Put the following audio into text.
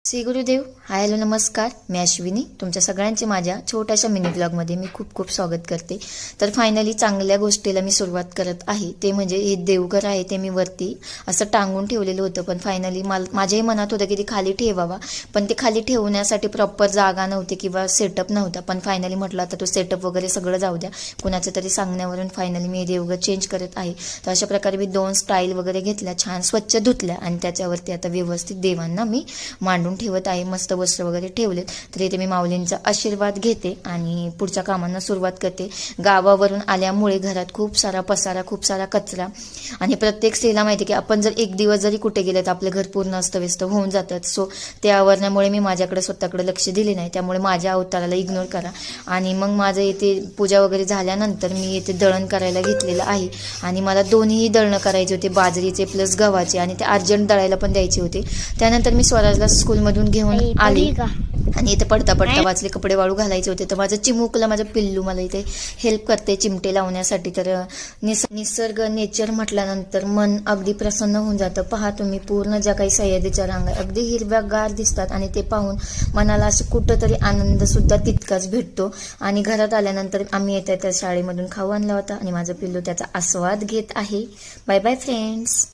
श्री गुरुदेव. हाय, hello, नमस्कार. मी अश्विनी. तुमच्या सगळ्यांचे माझ्या छोट्याशा मिनी ब्लॉगमध्ये मी खूप खूप स्वागत करते. तर फायनली चांगल्या गोष्टीला मी सुरुवात करत आहे. ते म्हणजे हे देवघर आहे ते मी वरती असं टांगून ठेवलेलं होतं, पण फायनली माझ्याही मनात होतं की ते खाली ठेवावा, पण ते खाली ठेवण्यासाठी प्रॉपर जागा नव्हती किंवा सेटअप नव्हता. पण फायनली म्हटलं आता तो सेटअप वगैरे सगळं जाऊ द्या, कुणाच्या तरी सांगण्यावरून फायनली मी देवघर चेंज करत आहे. तर अशा प्रकारे मी 2 स्टाईल वगैरे घेतल्या, छान स्वच्छ धुतल्या आणि त्याच्यावरती आता व्यवस्थित देवांना मी मांडून ठेवत आहे. मस्त वस्त्र वगैरे ठेवलेत. तर इथे मी माऊलींचा आशीर्वाद घेते आणि पुढच्या कामांना सुरुवात करते. गावावरून आल्यामुळे घरात खूप सारा पसारा, खूप सारा कचरा, आणि प्रत्येक स्त्रीला माहिती की आपण जर एक दिवस जरी कुठे गेले तर आपलं घर पूर्ण अस्तव्यस्त होऊन जातात. सो त्या आवरण्यामुळे मी माझ्याकडे स्वतःकडे लक्ष दिले नाही. त्यामुळे माझ्या अवताराला इग्नोर करा. आणि मग माझं इथे पूजा वगैरे झाल्यानंतर मी इथे दळण करायला घेतलेलं आहे. आणि मला दोन्ही दळणं करायचे होते, बाजरीचे प्लस गव्हाचे, आणि ते अर्जंट दळायला पण द्यायचे होते. त्यानंतर मी स्वराजला स्कूलमधून घेऊन आली आणि इथे पडता वाचले कपडे वाळू घालायचे होते. तर माझं चिमुकलं, माझं पिल्लू मला इथे हेल्प करते चिमटे लावण्यासाठी. तर निसर्ग, नेचर म्हटल्यानंतर मन अगदी प्रसन्न होऊन जातं. पहा तुम्ही, पूर्ण ज्या काही सह्याद्रीच्या रांगा अगदी हिरव्यागार दिसतात आणि ते पाहून मनाला असं कुठंतरी आनंद सुद्धा तितकाच भेटतो. आणि घरात आल्यानंतर आम्ही येत्या त्या शाळेमधून खाऊ आणला होता आणि माझं पिल्लू त्याचा आस्वाद घेत आहे. Bye bye friends.